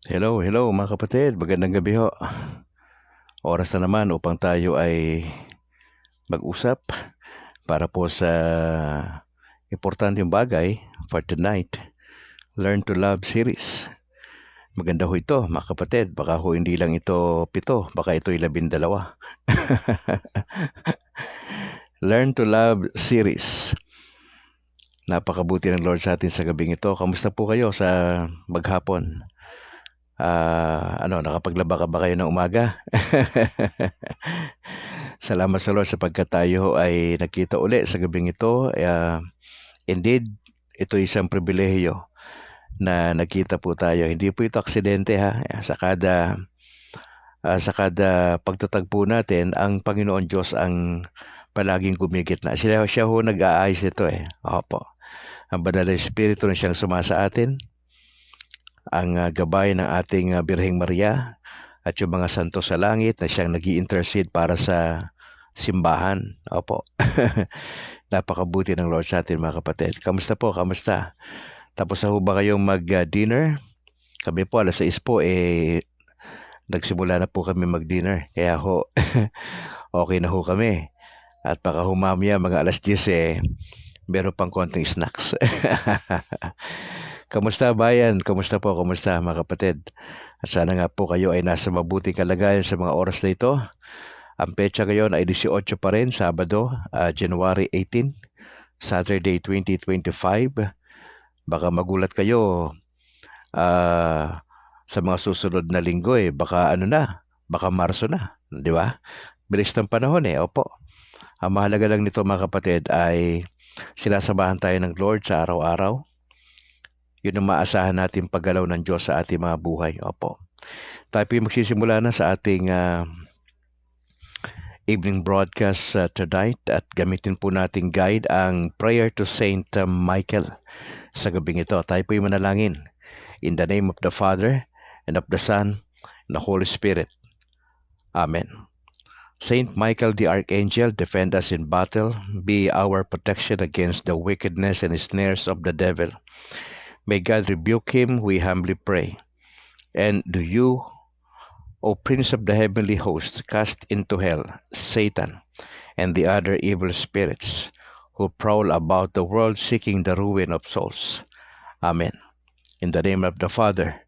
Hello, hello mga kapatid. Magandang gabi ho. Oras na naman upang tayo ay mag-usap para po sa importanteng bagay for tonight, Learn to Love series. Maganda ho ito mga kapatid. Baka ho hindi lang ito 7, baka ito'y 12. Learn to Love series. Napakabuti ng Lord sa atin sa gabing ito. Kamusta po kayo sa maghapon? Nakapaglaba ka ba kayo ng umaga? Salamat sa Lord sapagkat tayo ay nagkita uli sa gabing ito. Indeed, ito isang pribilehiyo na nagkita po tayo. Hindi po ito aksidente ha. Sa kada pagtatagpo natin, ang Panginoon Diyos ang palaging gumigitna. Siya ho nag-aayos ito eh. Opo. Ang Banal na Espiritu na siyang sumasa atin, ang gabay ng ating Birheng Maria at yung mga santo sa langit na siyang nag-i-intercede para sa simbahan. Opo. Napakabuti ng Lord sa atin mga kapatid. Kamusta po? Kamusta? Tapos na ho ba kayong mag-dinner? Kami po alas 6 po nagsimula na po kami mag-dinner. Kaya ho, okay na ho kami. At baka humamaya mga alas 10 meron pang konting snacks. Kamusta bayan? Kamusta po? Kamusta mga kapatid? At sana nga po kayo ay nasa mabuting kalagayan sa mga oras na ito. Ang petsa ngayon ay 18 pa rin, Sabado, January 18, Saturday 2025. Baka magulat kayo sa mga susunod na linggo baka baka Marso na, di ba? Bilis ng panahon opo. Ang mahalaga lang nito mga kapatid ay sinasamahan tayo ng Lord sa araw-araw. Yun ang maasahan natin paggalaw ng Diyos sa ating mga buhay. Opo. Tayo po magsisimula na sa ating evening broadcast tonight at gamitin po nating guide ang Prayer to Saint Michael sa gabing ito. Tayo po manalangin. In the name of the Father, and of the Son, and the Holy Spirit. Amen. Saint Michael the Archangel, defend us in battle. Be our protection against the wickedness and snares of the devil. May God rebuke him, we humbly pray. And do you, O Prince of the heavenly hosts, cast into hell Satan and the other evil spirits who prowl about the world seeking the ruin of souls. Amen. In the name of the Father,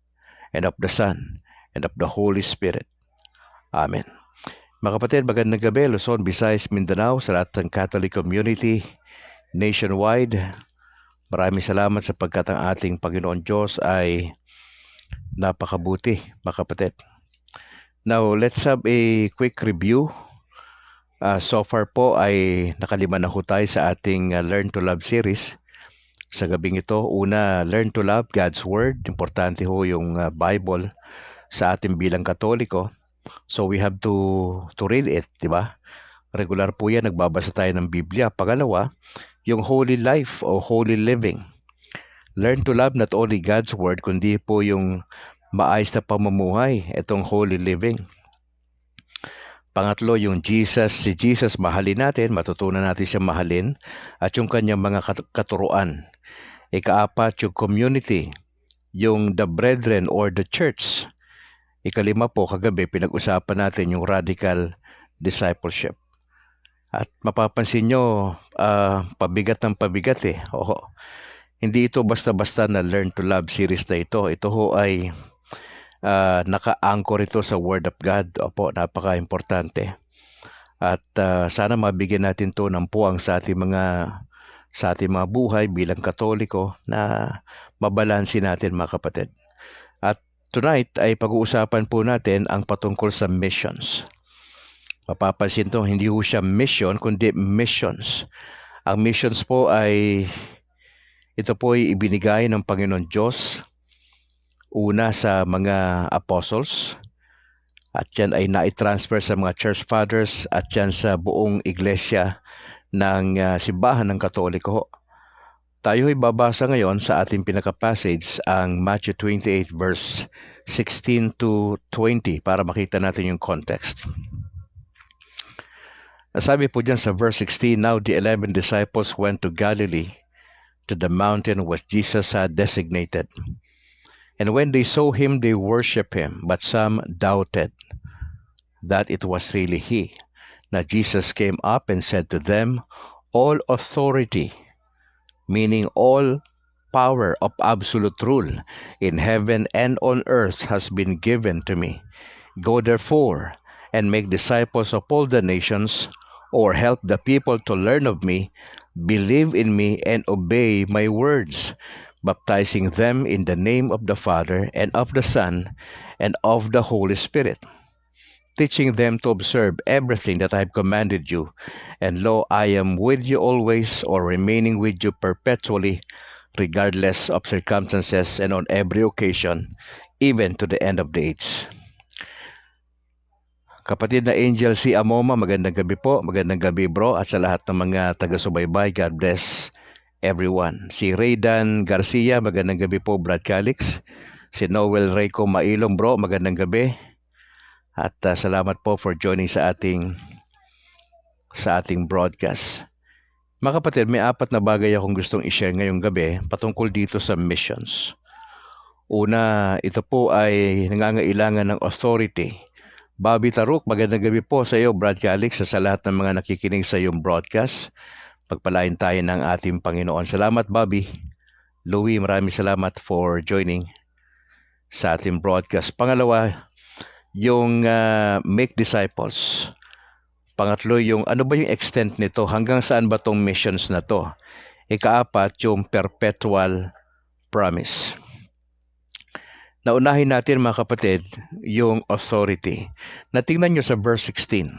and of the Son, and of the Holy Spirit. Amen. Mga kapatid, magandang gabi, Luzon, Visayas, Mindanao, sa lahat ng Catholic community nationwide. Maraming salamat sapagkat ang ating Panginoon Diyos ay napakabuti, mga kapatid. Now, let's have a quick review. So far po ay nakalima na ho tayo sa ating Learn to Love series. Sa gabing ito, una, learn to love God's Word. Importante ho yung Bible sa ating bilang Katoliko. So we have to read it, di ba? Regular po yan, nagbabasa tayo ng Biblia. Pangalawa, yung holy life o holy living. Learn to love not only God's Word, kundi po yung maayos na pamumuhay, itong holy living. Pangatlo, yung si Jesus, mahalin natin, matutunan natin siya mahalin, at yung kanyang mga katuruan. Ikaapat, yung community, yung the brethren or the church. Ikalima po, kagabi, pinag-usapan natin yung radical discipleship. At mapapansin nyo, pabigat ng pabigat Oo. Hindi ito basta-basta na Learn to Love series na ito. Ito ho ay naka-anchor ito sa Word of God. Opo, napaka-importante. At sana mabigyan natin to ng puwang sa ating mga buhay bilang Katoliko na mabalansi natin mga kapatid. At tonight ay pag-uusapan po natin ang patungkol sa missions. Mapapansin to, hindi ho siya mission kundi missions. Ang missions po ito po ay ibinigay ng Panginoon Diyos una sa mga apostles, at yan ay nai-transfer sa mga church fathers at yan sa buong iglesia ng simbahan ng Katoliko. Tayo ay babasa ngayon sa ating pinaka-passage ang Matthew 28 verse 16 to 20 para makita natin yung context. Sabi po dyan sa verse 16, Now the 11 disciples went to Galilee, to the mountain which Jesus had designated. And when they saw him, they worshipped him, but some doubted that it was really he. Now Jesus came up and said to them, all authority, meaning all power of absolute rule in heaven and on earth has been given to me. Go therefore and make disciples of all the nations, or help the people to learn of me, believe in me, and obey my words, baptizing them in the name of the Father and of the Son and of the Holy Spirit, teaching them to observe everything that I have commanded you. And lo, I am with you always, or remaining with you perpetually, regardless of circumstances and on every occasion, even to the end of the age. Kapatid na Angel C. Amoma, magandang gabi po. Magandang gabi bro, at sa lahat ng mga taga-subaybay, God bless everyone. Si Raydan Garcia, magandang gabi po Brad Calix. Si Noel Reyco Mailong bro, magandang gabi. At salamat po for joining sa ating broadcast. Mga kapatid, may 4 na bagay akong gustong i-share ngayong gabi patungkol dito sa missions. Una, ito po ay nangangailangan ng authority. Bobby Taruk, magandang gabi po sa iyo, Brad Calix, sa lahat ng mga nakikinig sa iyong broadcast. Pagpalain tayo ng ating Panginoon. Salamat, Bobby. Louie, maraming salamat for joining sa ating broadcast. Pangalawa, yung make disciples. Pangatlo, yung ano ba yung extent nito? Hanggang saan ba tong missions na to? Ika-4, yung perpetual promise. Naunahin natin mga kapatid, yung authority. Natingnan nyo sa verse 16.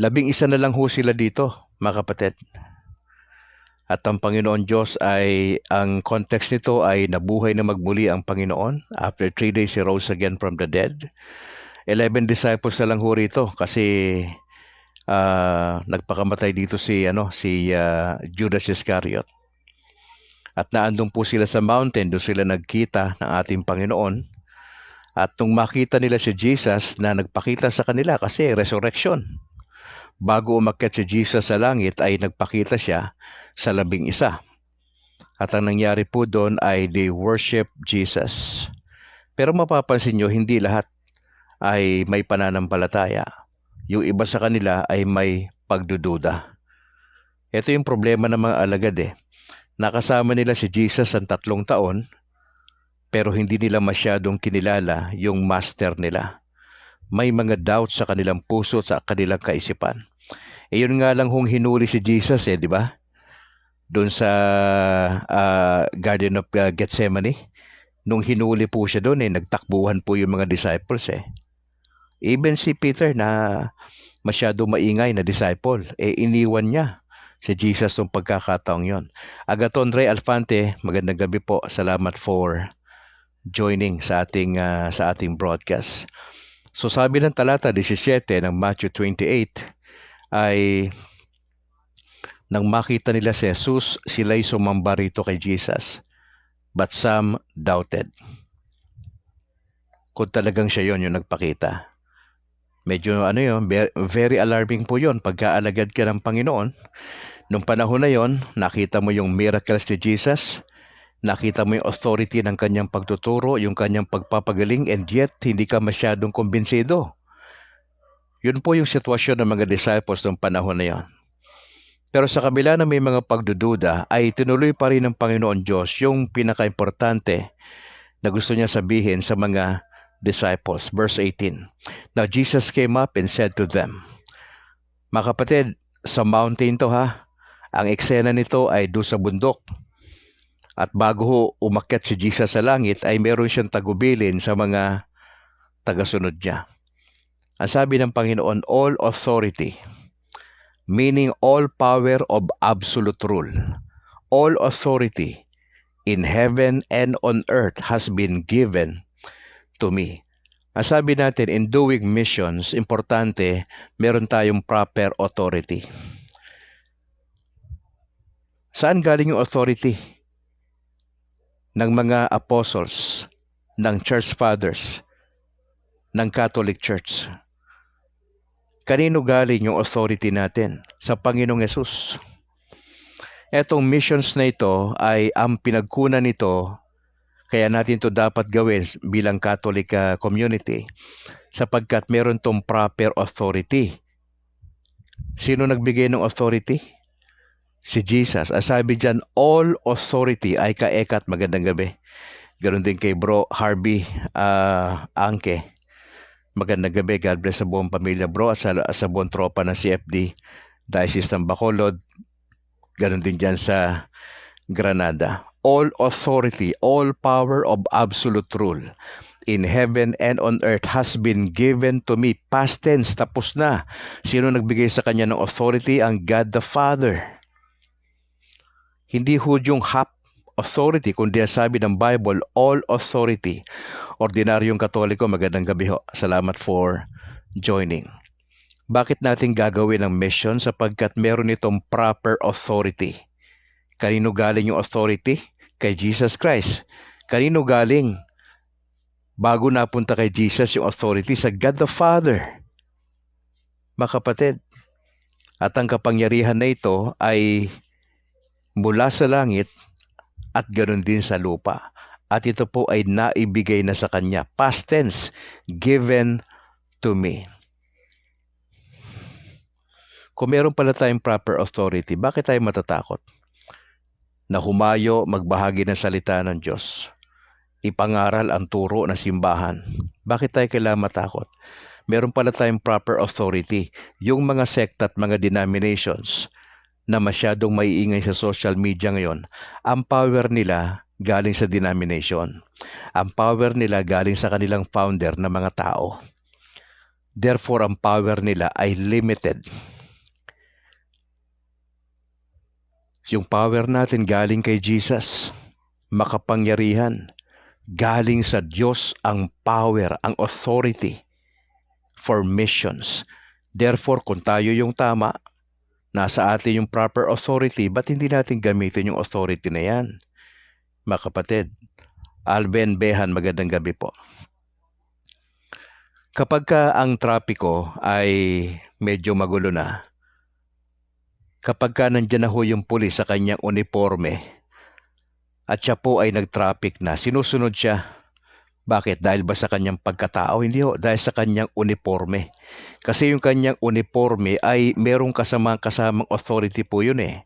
11 na lang ho sila dito, mga kapatid. At ang Panginoon Diyos ay, ang context nito ay nabuhay na magmuli ang Panginoon. After 3 days, He rose again from the dead. 11 disciples na lang ho rito kasi nagpakamatay dito si Judas Iscariot. At naandun po sila sa mountain, doon sila nagkita ng ating Panginoon. At nung makita nila si Jesus na nagpakita sa kanila kasi resurrection. Bago umakyat si Jesus sa langit ay nagpakita siya sa 11. At ang nangyari po doon ay they worship Jesus. Pero mapapansin nyo, hindi lahat ay may pananampalataya. Yung iba sa kanila ay may pagdududa. Ito yung problema ng mga alagad Nakasama nila si Jesus ang 3 taon, pero hindi nila masyadong kinilala yung master nila. May mga doubts sa kanilang puso at sa kanilang kaisipan. Yun nga lang hong hinuli si Jesus di ba? Doon sa Garden of Gethsemane. Nung hinuli po siya doon nagtakbuhan po yung mga disciples Even si Peter na masyado maingay na disciple, iniwan niya si Jesus nung pagkakataong yon. Agaton Ray Alfante, magandang gabi po. Salamat for joining sa ating broadcast. So sabi ng talata 17 ng Matthew 28 ay nang makita nila si Jesus, sila'y sumamba rito kay Jesus. But some doubted. Kung talagang siya yon yung nagpakita. Medyo very alarming po yon pagkaalagad ka ng Panginoon. Nung panahon na yon, nakita mo yung miracles ni Jesus, nakita mo yung authority ng kanyang pagtuturo, yung kanyang pagpapagaling, and yet hindi ka masyadong kumbinsido. Yun po yung sitwasyon ng mga disciples nung panahon na yon. Pero sa kabila na may mga pagdududa, ay tinuloy pa rin ng Panginoon Diyos yung pinaka-importante na gusto niya sabihin sa mga disciples. Verse 18. Now Jesus came up and said to them, mga kapatid, sa mountain to ang eksena nito ay doon sa bundok. At bago umakyat si Jesus sa langit, ay meron siyang tagubilin sa mga tagasunod niya. Ang sabi ng Panginoon, all authority, meaning all power of absolute rule, all authority in heaven and on earth has been given to me. Ang sabi natin, in doing missions, importante, meron tayong proper authority. Saan galing yung authority? Ng mga apostles, ng church fathers, ng Catholic Church. Kanino galing yung authority natin? Sa Panginoong Yesus. Etong missions na ito ay ang pinagkunan nito Kaya natin to dapat gawin bilang Catholic community sapagkat meron tong proper authority. Sino nagbigay ng authority? Si Jesus. Ang sabi dyan, all authority ay kaekat. Magandang gabi. Ganon din kay Bro Harvey Angke. Magandang gabi. God bless sa buong pamilya, bro, at sa buong tropa ng CFD Diocese ng Bacolod. Ganon din dyan sa Granada. All authority, all power of absolute rule in heaven and on earth has been given to me. Past tense, tapos na. Sino nagbigay sa kanya ng authority? Ang God the Father. Hindi ho yung half authority, kundi sabi ng Bible, all authority. Ordinaryong Katoliko, magandang gabi ho. Salamat for joining. Bakit natin gagawin ang mission? Sapagkat meron itong proper authority. Kanino galing yung authority? Kay Jesus Christ. Kanino galing? Bago napunta kay Jesus yung authority sa God the Father. Mga kapatid, at ang kapangyarihan na ito ay mula sa langit at ganoon din sa lupa. At ito po ay naibigay na sa kanya. Past tense, given to me. Kung meron pala tayong proper authority, bakit tayo matatakot? Na humayo, magbahagi ng salita ng Diyos. Ipangaral ang turo ng simbahan. Bakit tayo kailangan matakot? Meron pala tayong proper authority. Yung mga sekta at mga denominations na masyadong maiingay sa social media ngayon, ang power nila galing sa denomination. Ang power nila galing sa kanilang founder na mga tao. Therefore, ang power nila ay limited. Yung power natin galing kay Jesus, makapangyarihan. Galing sa Diyos ang power, ang authority for missions. Therefore, kung tayo yung tama, nasa atin yung proper authority, ba't hindi natin gamitin yung authority na yan? Mga kapatid, Alben Behan, magandang gabi po. Kapag ang trapiko ay medyo magulo na, kapag nandyan na ho yung pulis sa kanyang uniforme, at siya po ay nag-traffic na, sinusunod siya. Bakit? Dahil ba sa kanyang pagkatao? Hindi ho, dahil sa kanyang uniforme. Kasi yung kanyang uniforme ay merong kasamang authority po yun eh.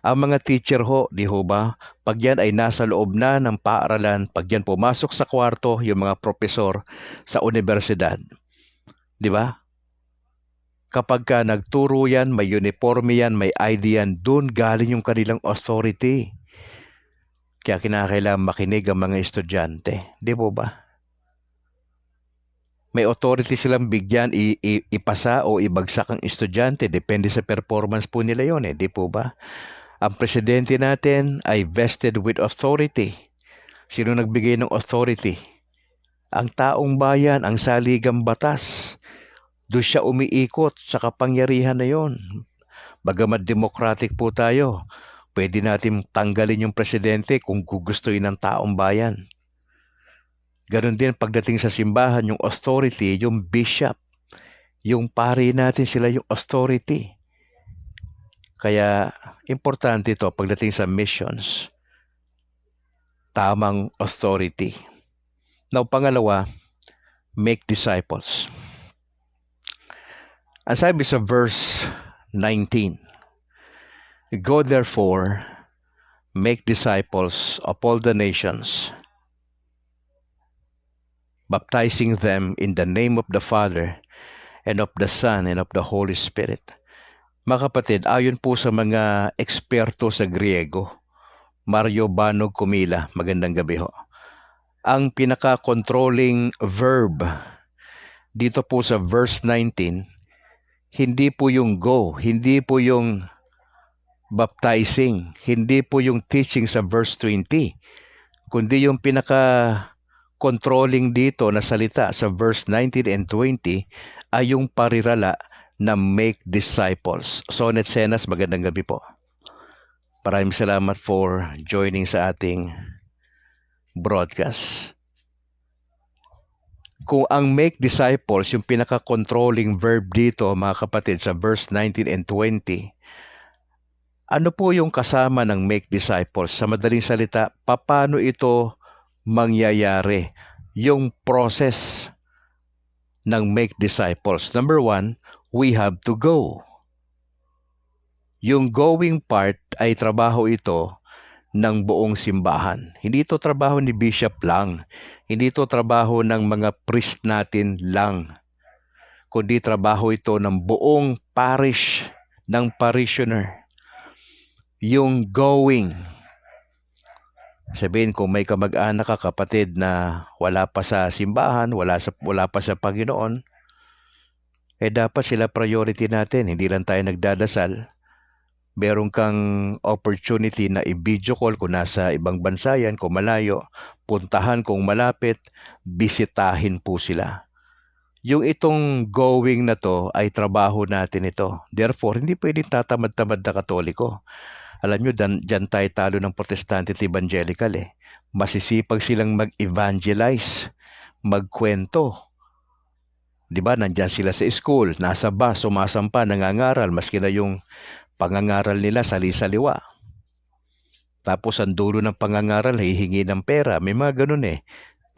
Ang mga teacher ho, di ho ba? Pag yan ay nasa loob na ng paaralan, pag yan pumasok sa kwarto, yung mga profesor sa universidad. Di ba? Kapag nagturo yan, may uniforme yan, may ID yan, doon galing yung kanilang authority. Kaya kinakailangan makinig ang mga estudyante. Di po ba? May authority silang bigyan, ipasa o ibagsak ang estudyante. Depende sa performance po nila yon eh. Di po ba? Ang presidente natin ay vested with authority. Sino nagbigay ng authority? Ang taong bayan, ang saligang batas. Doon siya umiikot sa kapangyarihan na yon. Bagamat democratic po tayo, pwede natin tanggalin yung presidente kung gugustuhin ng taong bayan. Ganon din pagdating sa simbahan, yung authority, yung bishop, yung pari natin, sila yung authority. Kaya importante ito pagdating sa missions. Tamang authority. Now, pangalawa, make disciples. Ang sabi sa verse 19, go therefore, make disciples of all the nations, baptizing them in the name of the Father and of the Son and of the Holy Spirit. Mga kapatid, ayon po sa mga eksperto sa Griego, Mario Banog Kumila, magandang gabi ho. Ang pinaka-controlling verb dito po sa verse 19, hindi po yung go, hindi po yung baptizing, hindi po yung teaching sa verse 20, kundi yung pinaka-controlling dito na salita sa verse 19 and 20 ay yung parirala na make disciples. Sonet Senas, magandang gabi po. Maraming salamat for joining sa ating broadcast. Kung ang make disciples, yung pinaka-controlling verb dito, mga kapatid, sa verse 19 and 20, ano po yung kasama ng make disciples? Sa madaling salita, paano ito mangyayari yung process ng make disciples. Number 1, we have to go. Yung going part ay trabaho ito ng buong simbahan. Hindi ito trabaho ni bishop lang. Hindi ito trabaho ng mga priest natin lang. Kundi trabaho ito ng buong parish, ng parishioner. Yung going. Sabihin kung may kamag-anak ka, kapatid na wala pa sa simbahan, wala pa sa Panginoon, dapat sila priority natin. Hindi lang tayo nagdadasal. Meron kang opportunity na i-video call kung nasa ibang bansa yan, kung malayo, puntahan kung malapit, bisitahin po sila. Yung itong going na to ay trabaho natin ito. Therefore, hindi pwedeng tatamad-tamad na Katoliko. Alam nyo, dyan tayo talo ng Protestante at Evangelical eh. Masisipag silang mag-evangelize, magkwento. Diba, nandyan sila sa school, nasa bus, sumasampa, nangangaral, maski na yung pangangaral nila sali-saliwa. Tapos ang dulo ng pangangaral, hihingi ng pera. May mga ganun eh.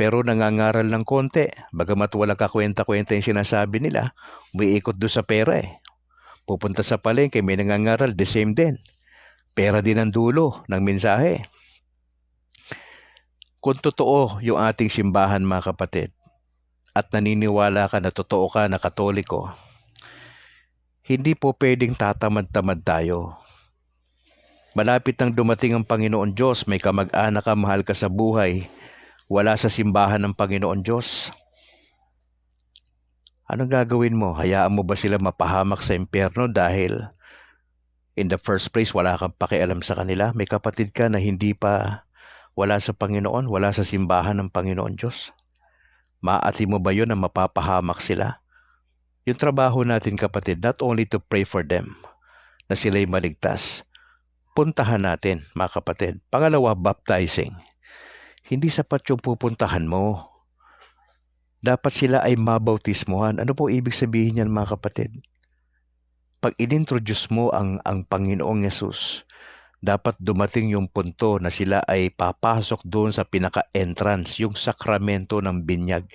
Pero nangangaral ng konti. Bagamat walang kakwenta-kwenta yung sinasabi nila, umiikot doon sa pera eh. Pupunta sa palengke, may nangangaral, the same din. Pera din ang dulo ng mensahe. Kung totoo yung ating simbahan mga kapatid, at naniniwala ka na totoo ka na Katoliko, hindi po pwedeng tatamad-tamad tayo. Malapit nang dumating ang Panginoon Diyos, may kamag-anak ka, mahal ka sa buhay, wala sa simbahan ng Panginoon Diyos. Anong gagawin mo? Hayaan mo ba sila mapahamak sa impyerno dahil in the first place wala kang pakialam sa kanila? May kapatid ka na hindi pa wala sa Panginoon, wala sa simbahan ng Panginoon Diyos. Maaati mo ba yun na mapapahamak sila? Yung trabaho natin kapatid, not only to pray for them, na sila'y maligtas. Puntahan natin mga kapatid. Pangalawa, baptizing. Hindi sapat yung pupuntahan mo. Dapat sila ay mabautismuhan. Ano po ibig sabihin yan mga kapatid? Pag inintroduce mo ang Panginoong Yesus, dapat dumating yung punto na sila ay papasok doon sa pinaka-entrance, yung sakramento ng binyag.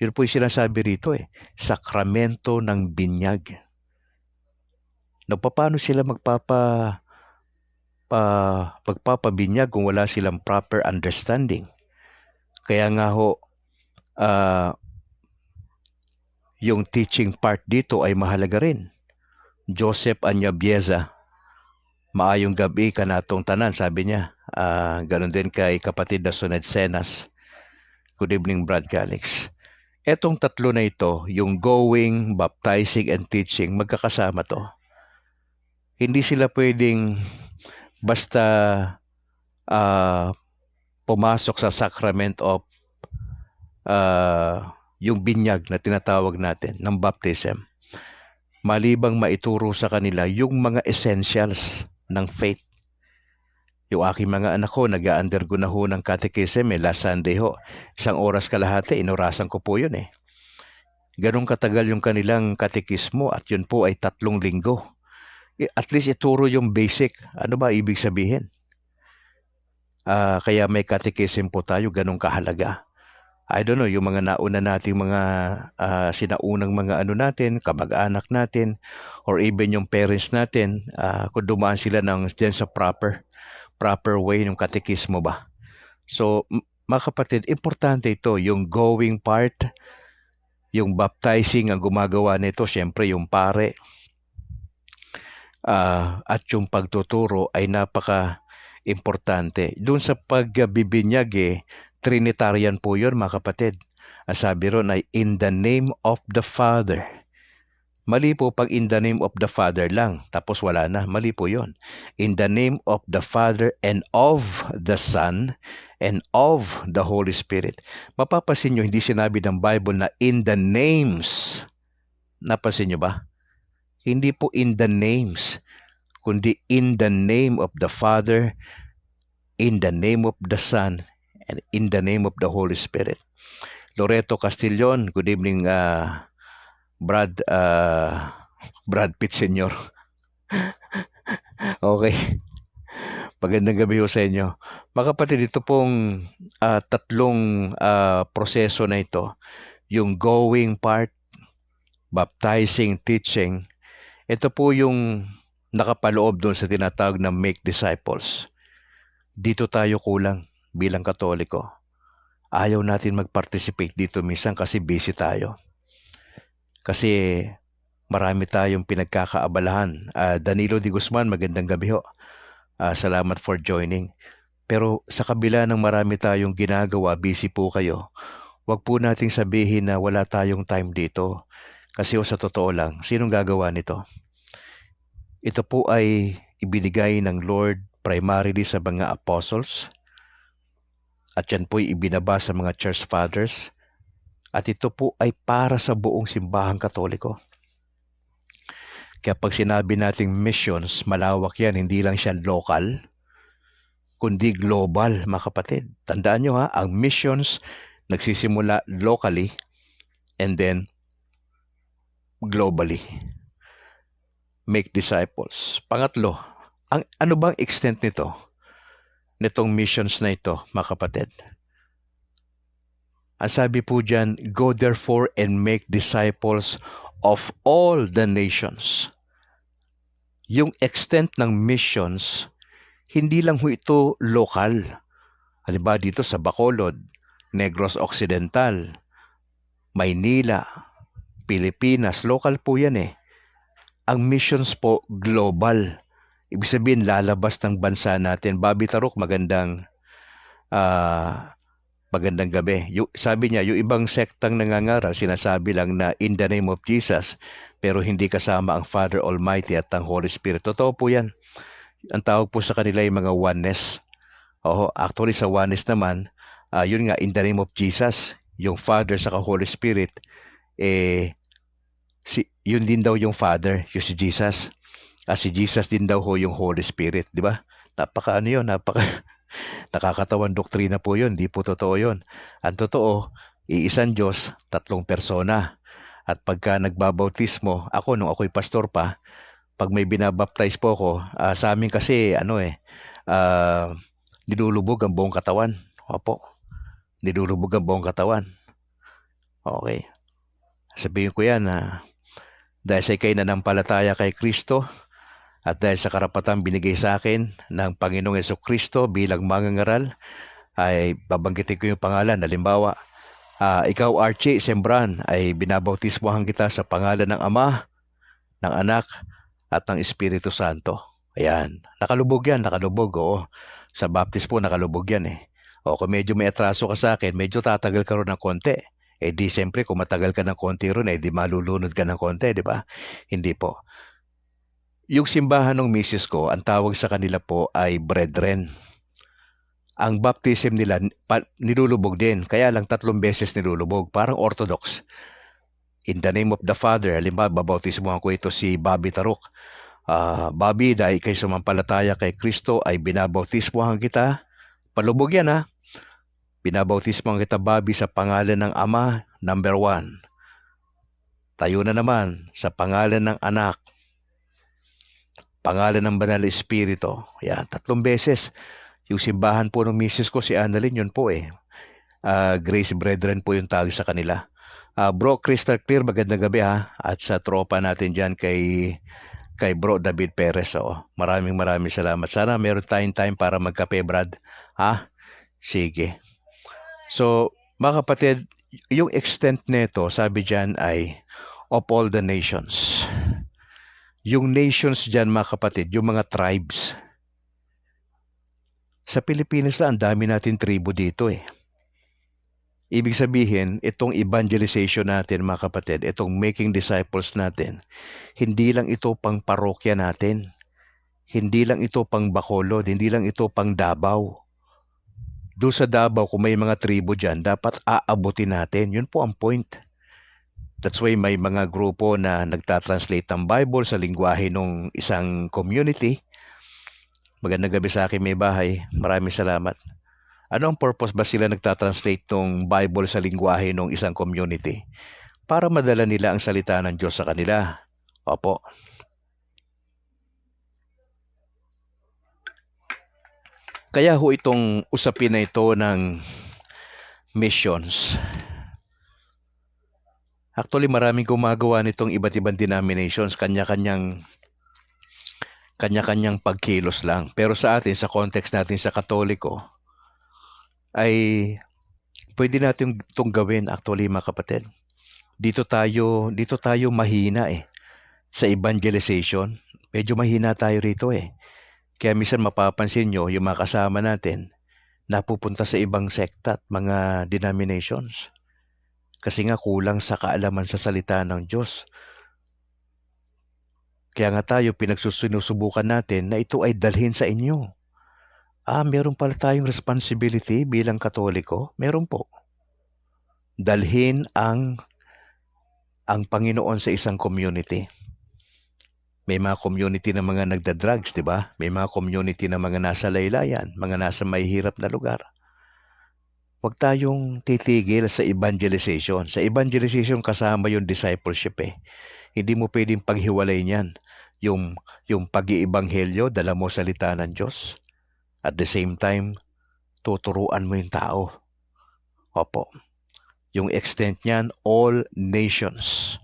Yun po yung sinasabi rito eh, sakramento ng binyag. Na paano sila magpapabinyag kung wala silang proper understanding? Kaya nga ho, yung teaching part dito ay mahalaga rin. Joseph Anyabieza, maayong gabi ka natong tanan, sabi niya. Ganon din kay kapatid na Suned Senas. Good evening, Brad Calix. Etong tatlo na ito, yung going, baptizing, and teaching, magkakasama to. Hindi sila pwedeng basta pumasok sa sacrament of yung binyag na tinatawag natin ng baptism. Malibang maituro sa kanila yung mga essentials ng faith. Yung aking mga anak ko, nag-undergo na ho ng catechism last Sunday ho. 1 oras kalahati, inurasan ko po yun eh. Ganong katagal yung kanilang katekismo at yun po ay 3 linggo. At least ituro yung basic. Ano ba ibig sabihin? Kaya may catechism po tayo, ganong kahalaga. I don't know, yung mga nauna nating mga sinaunang mga natin, kamag-anak natin, or even yung parents natin, kung dumaan sila dyan sa proper way ng katekismo ba. So, mga kapatid, importante ito, yung going part, yung baptizing ang gumagawa nito, syempre yung pare, at yung pagtuturo ay napaka-importante. Doon sa pagbibinyag Trinitarian po yun mga kapatid. Ang sabi ron ay in the name of the Father. Mali po pag in the name of the Father lang, tapos wala na. Mali po yun. In the name of the Father and of the Son and of the Holy Spirit. Mapapasin nyo, hindi sinabi ng Bible na in the names. Napasin nyo ba? Hindi po in the names, kundi in the name of the Father, in the name of the Son, and in the name of the Holy Spirit. Loreto Castillon, good evening, Brad Pitt Sr. Okay. Magandang gabi ho sa inyo. Mga kapatid, ito pong tatlong proseso na ito, yung going part, baptizing, teaching, ito po yung nakapaloob doon sa tinatawag na make disciples. Dito tayo kulang bilang Katoliko. Ayaw natin mag-participate dito minsan kasi busy tayo. Kasi marami tayong pinagkakaabalahan. Danilo Di Guzman, magandang gabi ho. Salamat for joining. Pero sa kabila ng marami tayong ginagawa, busy po kayo, wag po nating sabihin na wala tayong time dito. Kasi sa totoo lang, sinong gagawa nito? Ito po ay ibinigay ng Lord primarily sa mga apostles, at yan po ay ibinaba sa mga church fathers, at ito po ay para sa buong simbahang Katoliko. Kaya pag sinabi nating missions, malawak yan, hindi lang siya local, kundi global, mga kapatid. Tandaan nyo ang missions nagsisimula locally and then globally. Make disciples. Pangatlo, ano bang extent nitong missions na ito, mga kapatid? Ang sabi po dyan, go therefore and make disciples of all the nations. Yung extent ng missions, hindi lang ho ito local. Halimbawa dito sa Bacolod, Negros Occidental, Maynila, Pilipinas, local po yan eh. Ang missions po, global. Ibig sabihin, lalabas ng bansa natin. Bobby Tarok, magandang gabi. Sabi niya, yung ibang sektang nangangaral, sinasabi lang na in the name of Jesus, pero hindi kasama ang Father Almighty at ang Holy Spirit. Totoo po yan. Ang tawag po sa kanila yung mga oneness. Actually sa oneness naman, yun nga, in the name of Jesus, yung Father sa Holy Spirit, yun din daw yung Father, yung si Jesus. Si Jesus din daw ho yung Holy Spirit, di ba? Nakakatawan doktrina po yun, di po totoo yun. Ang totoo, iisang Diyos, tatlong persona. At pagka nagbabautismo, ako nung ako'y pastor pa, pag may binabaptize po ako, sa amin kasi, nilulubog ang buong katawan. Opo, nilulubog ang buong katawan. Okay. Sabihin ko yan, dahil sa ikay nanampalataya kay Kristo, at dahil sa karapatang binigay sa akin ng Panginoong Jesucristo bilang mangangaral, ay babanggitin ko yung pangalan. Halimbawa, ikaw Archie Sembran, ay binabautismohan kita sa pangalan ng Ama, ng Anak, at ng Espiritu Santo. Ayan, nakalubog yan, oo. Sa baptismo, nakalubog yan eh. Kung medyo may atraso ka sa akin, medyo tatagal ka ron ng konti. Di siyempre, kung matagal ka ng konti ron, di malulunod ka ng konti, di ba? Hindi po. Yung simbahan ng misis ko, ang tawag sa kanila po ay brethren. Ang baptism nila, nilulubog din. Kaya lang 3 beses nilulubog. Parang orthodox. In the name of the Father, halimbawa, babautismohan ko ito si Bobby Tarok. Bobby, dahil kay sumampalataya kay Kristo, ay binabautismohan kita. Palubog yan Binabautismohan kita, Bobby, sa pangalan ng Ama, number 1. Tayo na naman, sa pangalan ng Anak, pangalan ng Banal Espiritu. Yan, 3 beses. Yung simbahan po ng misis ko, si Annalyn, yun po eh. Grace Brethren po yung tawag sa kanila. Bro Crystal Clear, magandang gabi At sa tropa natin dyan kay Bro David Perez. Maraming salamat. Sana meron tayong time para magkape, Brad. Sige. So, mga kapatid, yung extent nito, sabi dyan ay of all the nations. Yung nations dyan, mga kapatid, yung mga tribes. Sa Pilipinas ang dami natin tribo dito eh. Ibig sabihin, itong evangelization natin, mga kapatid, itong making disciples natin, hindi lang ito pang parokya natin. Hindi lang ito pang Bacolod, hindi lang ito pang Davao. Doon sa Davao, kung may mga tribo dyan, dapat aabutin natin. Yun po ang point. That's why may mga grupo na nagtatranslate ng Bible sa lingwahe ng isang community. Magandang gabi sa akin may bahay. Maraming salamat. Ano ang purpose ba sila nagtatranslate ng Bible sa lingwahe ng isang community? Para madala nila ang salita ng Diyos sa kanila. Opo. Kaya ho itong usapin na ito ng missions. Actually, maraming gumagawa nitong iba't ibang denominations, kanya-kanyang pagkilos lang. Pero sa atin, sa context natin sa Katoliko, ay pwede natin itong gawin actually mga kapatid. Dito tayo mahina sa evangelization. Medyo mahina tayo rito Kaya minsan mapapansin nyo yung mga kasama natin napupunta sa ibang sekta at mga denominations. Kasi nga kulang sa kaalaman sa salita ng Diyos. Kaya nga tayo pinagsusubukan natin na ito ay dalhin sa inyo. Meron pala tayong responsibility bilang Katoliko? Meron po. Dalhin ang Panginoon sa isang community. May mga community na mga nagda-drugs, di ba? May mga community na mga nasa laylayan, mga nasa mahihirap na lugar. Huwag tayong titigil sa evangelization. Sa evangelization kasama yung discipleship Hindi mo pwedeng paghiwalay niyan. Yung pag-iibanghelyo, dala mo salita ng Diyos. At the same time, tuturuan mo yung tao. Opo. Yung extent niyan, all nations.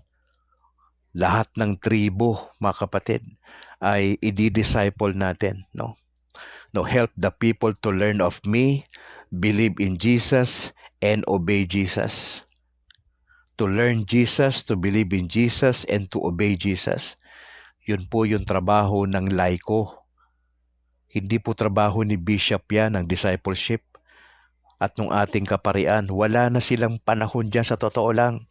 Lahat ng tribo, mga kapatid, ay i-disciple natin. No, help the people to learn of me, believe in Jesus, and obey Jesus. To learn Jesus, to believe in Jesus, and to obey Jesus. Yun po yung trabaho ng laiko. Hindi po trabaho ni Bishop yan, ng discipleship. At nung ating kaparian, wala na silang panahon dyan sa totoo lang.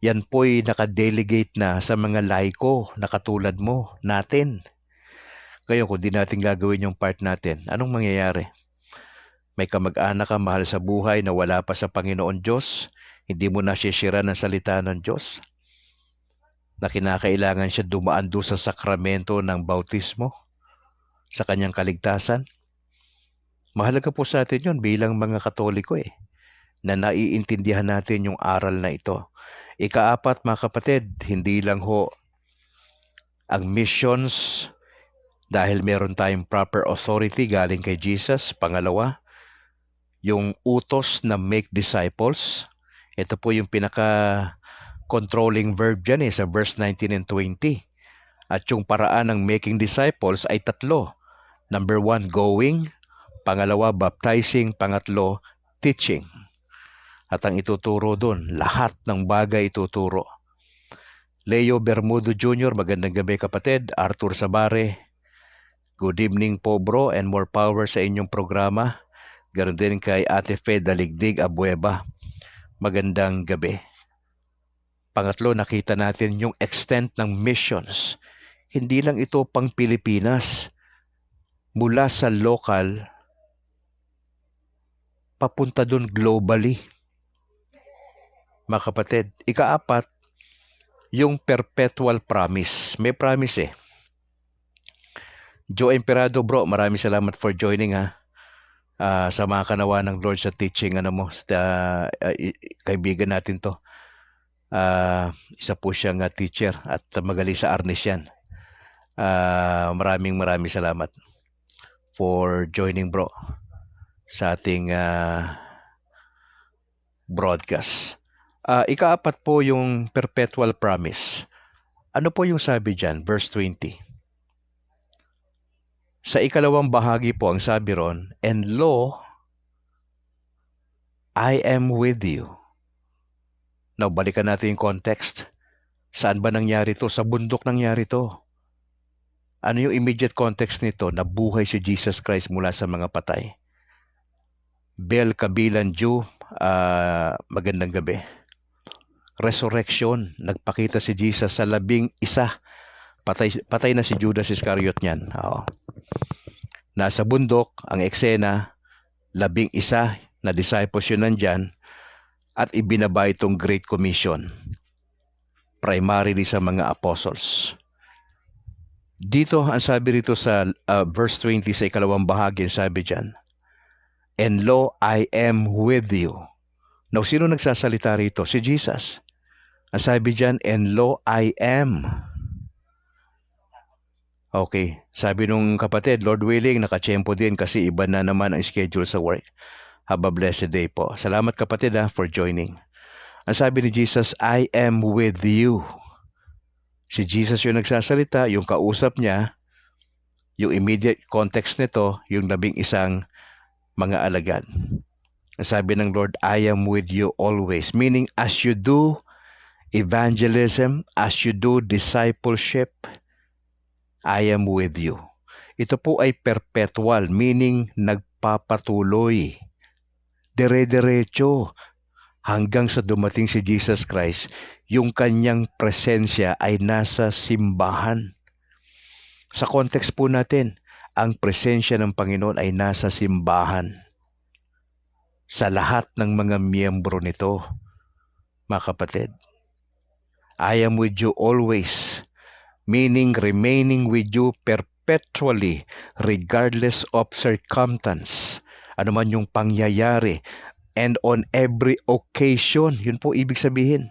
Yan po'y nakadelegate na sa mga laiko na katulad mo, natin. Ngayon, kung di natin gagawin yung part natin, anong mangyayari? May kamag-anak ka mahal sa buhay na wala pa sa Panginoon Diyos, hindi mo nasisira ng salita ng Diyos, na kinakailangan siya dumaan doon sa sakramento ng bautismo, sa kanyang kaligtasan. Mahalaga po sa atin yun bilang mga Katoliko na naiintindihan natin yung aral na ito. Ikaapat, mga kapatid, hindi lang ho ang missions dahil meron tayong proper authority galing kay Jesus. Pangalawa, yung utos na make disciples. Ito po yung pinaka-controlling verb dyan sa verse 19 and 20. At yung paraan ng making disciples ay tatlo. Number 1, going. Pangalawa, baptizing. Pangatlo, teaching. At ang ituturo doon, lahat ng bagay ituturo. Leo Bermudo Jr., magandang gabi kapatid. Arthur Sabare, good evening po bro, and more power sa inyong programa. Ganon din kay Ate Fe Daligdig Abueva, magandang gabi. Pangatlo, nakita natin yung extent ng missions. Hindi lang ito pang Pilipinas. Mula sa local, papunta doon globally. Mga kapatid, ikaapat, yung perpetual promise. May promise Joe Emperado bro, maraming salamat for joining sa mga kanawa ng Lord sa teaching kaibigan natin to. Isa po siyang teacher at magaling sa Arnis yan. Maraming salamat for joining bro sa ating broadcast. Ikaapat po yung perpetual promise. Ano po yung sabi dyan? Verse 20. Sa ikalawang bahagi po ang sabi ron, and lo, I am with you. Now, balikan natin yung context. Saan ba nangyari to? Sa bundok nangyari to. Ano yung immediate context nito? Nabuhay si Jesus Christ mula sa mga patay. Bel Kabilan Jew, magandang gabi. Resurrection, nagpakita si Jesus sa 11. Patay na si Judas Iscariot niyan. Nasa bundok, ang eksena, 11 na disciples yun nandyan, at ibinaba itong Great Commission, primarily sa mga apostles. Dito, ang sabi rito sa verse 20 sa ikalawang bahagi, sabi dyan, and lo, I am with you. Now, sino nagsasalita rito? Si Jesus. Ang sabi dyan, and lo, I am. Okay, sabi nung kapatid, Lord willing, nakatsyempo din kasi iba na naman ang schedule sa work. Have a blessed day po. Salamat kapatid for joining. Ang sabi ni Jesus, I am with you. Si Jesus yung nagsasalita, yung kausap niya, yung immediate context nito, yung 11 mga alagad. Ang sabi ng Lord, I am with you always. Meaning, as you do evangelism, as you do discipleship, I am with you. Ito po ay perpetual, meaning nagpapatuloy. Dire-diretso hanggang sa dumating si Jesus Christ, yung kanyang presensya ay nasa simbahan. Sa context po natin, ang presensya ng Panginoon ay nasa simbahan. Sa lahat ng mga miyembro nito, mga kapatid. I am with you always, meaning remaining with you perpetually, regardless of circumstance. Ano man yung pangyayari, and on every occasion, yun po ibig sabihin.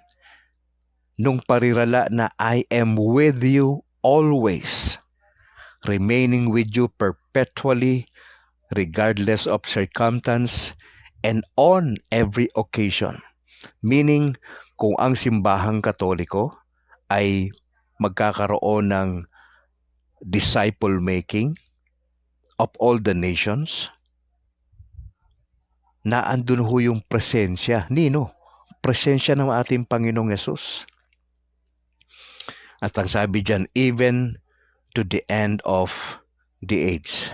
Nung parirala na I am with you always, remaining with you perpetually, regardless of circumstance, and on every occasion. Meaning, kung ang simbahang Katoliko ay magkakaroon ng disciple making of all the nations, na andun ho yung presensya. Nino? Presensya ng ating Panginoong Yesus. At ang sabi dyan, even to the end of the age.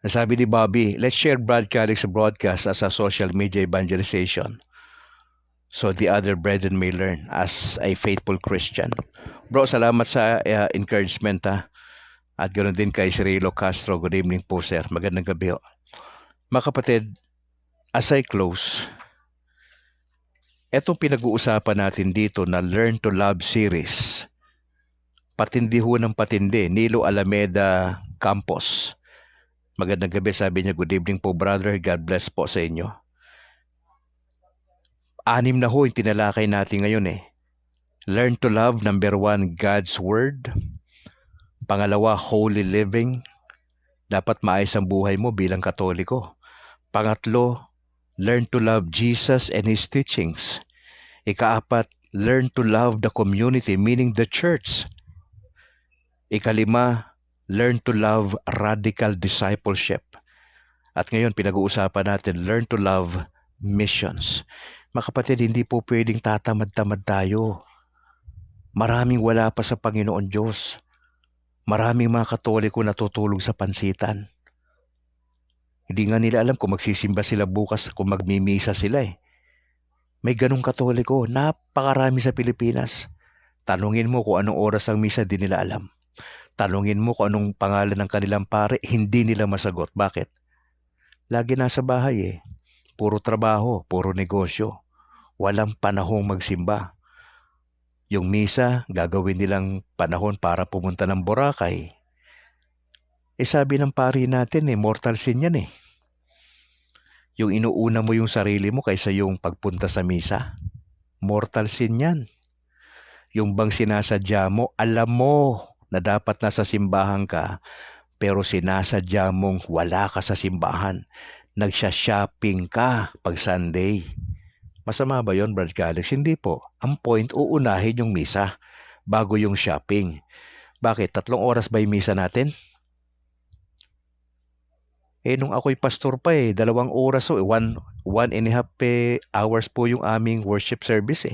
Ang sabi ni Bobby, let's share broadcast as a social media evangelization so the other brethren may learn as a faithful Christian. Bro, salamat sa encouragement At ganoon din kay Cirilo Castro. Good evening po, sir. Magandang gabi. Mga kapatid, as I close, etong pinag-uusapan natin dito na Learn to Love series, patindi ho ng patindi, Nilo Alameda Campus. Magandang gabi, sabi niya. Good evening po, brother. God bless po sa inyo. 6 na ho yung tinalakay natin ngayon Learn to Love, number 1, God's Word. Pangalawa, Holy Living. Dapat maayos ang buhay mo bilang Katoliko. Pangatlo, Learn to Love Jesus and His teachings. Ika-4, Learn to Love the community, meaning the church. Ika-5, Learn to Love radical discipleship. At ngayon, pinag-uusapan natin, Learn to Love missions. Mga kapatid, hindi po pwedeng tatamad-tamad tayo. Maraming wala pa sa Panginoon Diyos. Maraming mga Katoliko natutulog sa pansitan. Hindi nga nila alam kung magsisimba sila bukas, kung magmimisa sila May ganong Katoliko, napakarami sa Pilipinas. Tanungin mo kung anong oras ang misa, di nila alam. Tanungin mo kung anong pangalan ng kanilang pare, hindi nila masagot. Bakit? Lagi nasa bahay Puro trabaho, puro negosyo. Walang panahong magsimba. Yung misa, gagawin nilang panahon para pumunta ng Boracay. Sabi ng pari natin mortal sin yan Yung inuuna mo yung sarili mo kaysa yung pagpunta sa misa. Mortal sin yan. Yung bang sinasadya mo, alam mo na dapat nasa simbahan ka, pero sinasadya mong wala ka sa simbahan. Nagsha-shopping ka pag Sunday. Masama ba yon, Brad Calix? Hindi po. Ang point, uunahin yung misa bago yung shopping. Bakit? 3 oras ba yung misa natin? Nung ako'y pastor pa 2 oras 1.5 hours po yung aming worship service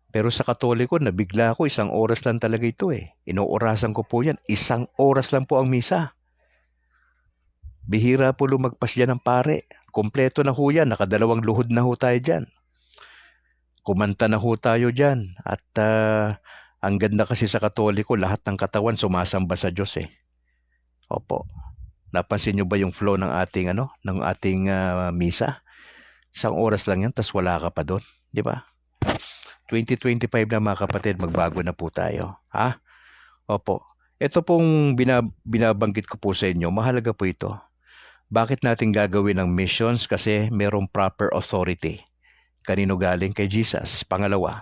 Pero sa Katoliko, nabigla ako, 1 oras lang talaga ito Inoorasan ko po yan. 1 oras lang po ang misa. Bihira po lumagpas dyan ng pare. Kompleto na ho yan. Nakadalawang luhod na ho tayo dyan. Kumanta na ho tayo dyan. At ang ganda kasi sa Katoliko, lahat ng katawan sumasamba sa Diyos Opo. Napansin nyo ba yung flow ng ating ng ating misa? 1 oras lang yan, tas wala ka pa doon, di ba? 2025 na mga kapatid, magbago na po tayo. Opo. Ito pong binabanggit ko po sa inyo, mahalaga po ito. Bakit natin gagawin ang missions? Kasi merong proper authority. Kanino galing? Kay Jesus. Pangalawa,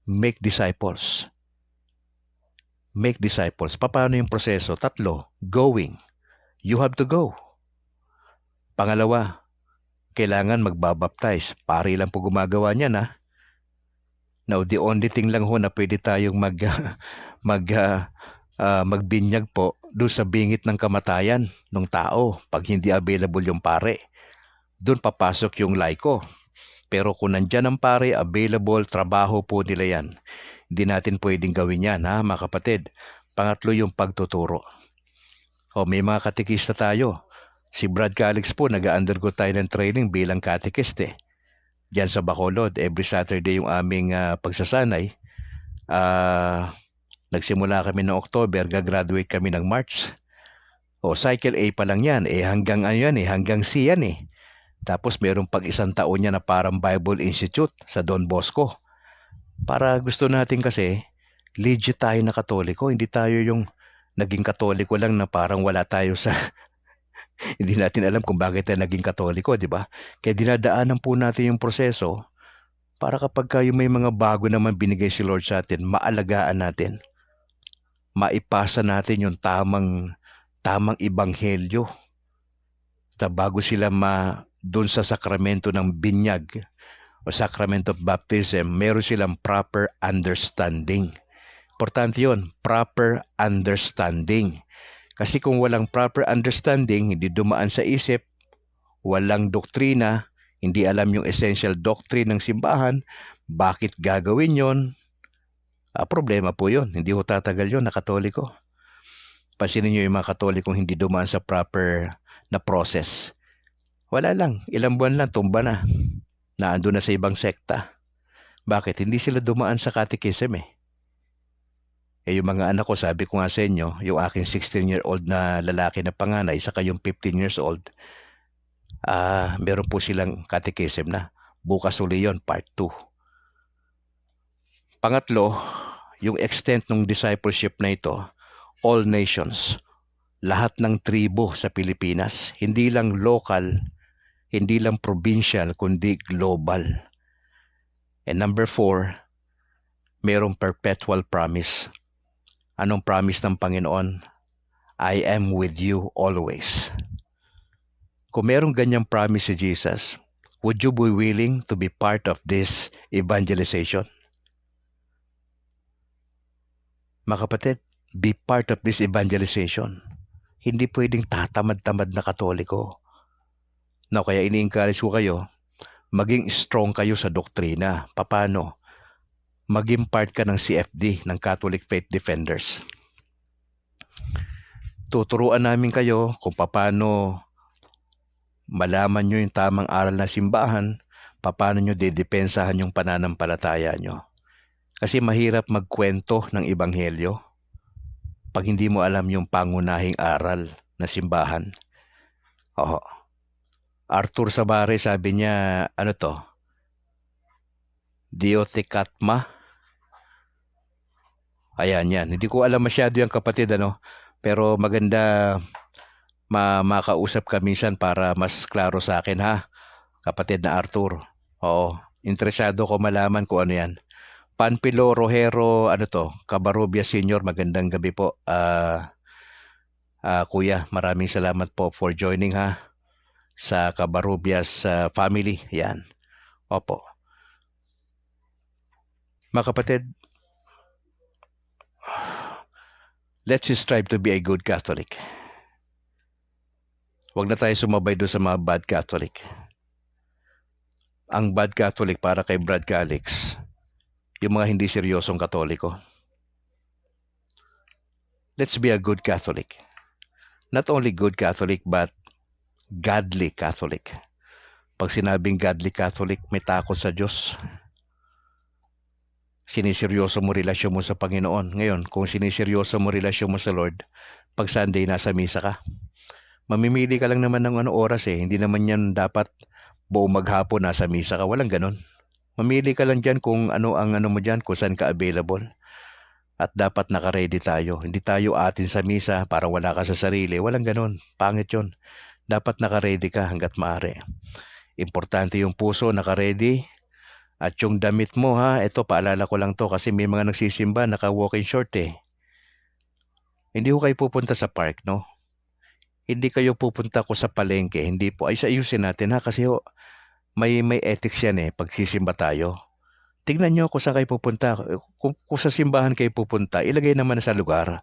make disciples. make disciples. Paano yung proseso? 3, going. You have to go. Pangalawa, kailangan magbabaptize. Pare lang po gumagawa niyan, ha. Now, the only thing lang ho na pwede tayong magbinyag po doon sa bingit ng kamatayan ng tao pag hindi available yung pare. Doon papasok yung laiko. Pero kung nandyan ang pare, available, trabaho po nila yan. Hindi natin pwedeng gawin yan, ha, mga kapatid. Pangatlo, yung pagtuturo. May mga katekista tayo. Si Brad Calix po, nag-undergo tayo ng training bilang catechist, Diyan sa Bacolod, every Saturday yung aming pagsasanay. Nagsimula kami ng October, gagraduate kami ng March. Cycle A pa lang yan, hanggang hanggang C yan, Tapos meron pag 1 taon niya na parang Bible Institute sa Don Bosco. Para gusto natin kasi, legit tayo na Katoliko, hindi tayo yung naging Katoliko lang na parang wala tayo sa... Hindi natin alam kung bakit tayo naging Katoliko, di ba? Kaya dinadaanan po natin yung proseso para kapag kayo may mga bago naman binigay si Lord sa atin, maalagaan natin. Maipasa natin yung tamang ebanghelyo. Bago sila doon sa sakramento ng binyag o sacrament of baptism, meron silang proper understanding. Importante yun, proper understanding. Kasi kung walang proper understanding, hindi dumaan sa isip, walang doktrina, hindi alam yung essential doctrine ng simbahan, bakit gagawin yon? Problema po yon. Hindi ho tatagal yon na Katoliko. Pansinin nyo yung mga Katolikong hindi dumaan sa proper na process. Wala lang, ilang buwan lang, tumba na. Naandun na sa ibang sekta. Bakit? Hindi sila dumaan sa catechism, yung mga anak ko, sabi ko nga sa inyo, yung aking 16-year-old na lalaki na panganay, saka yung 15 years old, meron po silang catechism na. Bukas uli yun, part 2. Pangatlo, yung extent ng discipleship na ito, all nations, lahat ng tribo sa Pilipinas, hindi lang local, hindi lang provincial, kundi global. And number 4, merong perpetual promise. Anong promise ng Panginoon? I am with you always. Kung merong ganyang promise si Jesus, would you be willing to be part of this evangelization? Mga kapatid, be part of this evangelization. Hindi pwedeng tatamad-tamad na Katoliko. Kaya ini-encourage ko kayo, maging strong kayo sa doktrina. Paano? Maging part ka ng CFD, ng Catholic Faith Defenders. Tuturuan namin kayo kung paano malaman nyo yung tamang aral na simbahan, paano nyo didepensahan yung pananampalataya nyo. Kasi mahirap magkwento ng ebanghelyo pag hindi mo alam yung pangunahing aral na simbahan. Arthur Sabare, sabi niya, Diotekatma. Ayan yan. Hindi ko alam masyado yung kapatid, pero maganda makausap ka minsan para mas klaro sa akin, ha? Kapatid na Arthur. Interesado ko malaman kung ano yan. Panpilo Rojero, Cabarrubia Senior, magandang gabi po. Kuya, maraming salamat po for joining, ha? Sa Cabarrubias family. Yan. Opo. Mga kapatid, let's strive to be a good Catholic. Huwag na tayo sumabay doon sa mga bad Catholic. Ang bad Catholic para kay Brad Calix, yung mga hindi seryosong Katoliko. Let's be a good Catholic. Not only good Catholic, but godly Catholic. Pag sinabing godly Catholic, may takot sa Diyos. Siniseryoso mo relasyon mo sa Panginoon. Ngayon, kung siniseryoso mo relasyon mo sa Lord, pag Sunday nasa misa ka, mamimili ka lang naman ng oras Hindi naman yan dapat buong maghapon nasa misa ka. Walang ganon. Mamili ka lang dyan kung ano ang mo dyan, kung saan ka available. At dapat naka-ready tayo. Hindi tayo atin sa misa para wala ka sa sarili. Walang ganon. Pangit yun. Dapat naka-ready ka hanggat maaari. Importante yung puso, naka-ready. At yung damit mo, ha, ito paalala ko lang to kasi may mga nagsisimba naka-walking short Hindi ko kayo pupunta sa park, no? Hindi kayo pupunta ko sa palengke, hindi po. Ay, ayusin natin ha, kasi ho, may ethics yan eh, pagsisimba tayo. Tignan nyo kung saan kayo pupunta. Kung sa simbahan kayo pupunta, ilagay naman sa lugar.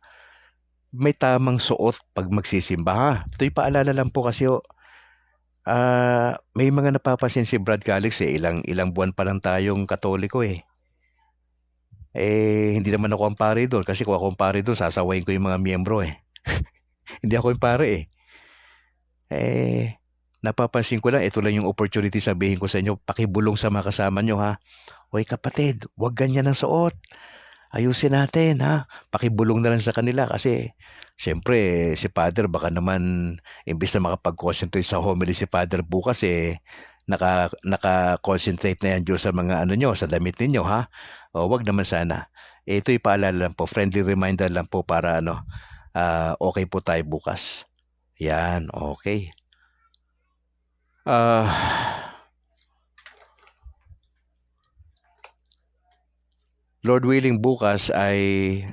May tamang suot pag magsisimba ha. Ito'y paalala lang po kasi ho, may mga napapansin si Brad Calix eh, ilang buwan pa lang tayong Katoliko eh. Hindi naman ako ang pare doon kasi kung ako ang pare doon, sasawayin ko yung mga miyembro eh. Hindi ako yung pare eh. Napapansin ko lang, ito lang yung opportunity sabihin ko sa inyo, pakibulong sa mga kasama nyo ha. Hoy kapatid, huwag ganyan ang suot. Ayusin natin ha. Pakibulong na lang sa kanila kasi siyempre si Father baka naman imbis na makapag-concentrate sa homily si Father bukas naka-concentrate na yan Diyos sa mga ano nyo, sa damit ninyo ha. O wag naman sana. Ito'y paalala lang po, friendly reminder lang po para okay po tayo bukas. Yan, okay. Lord willing bukas ay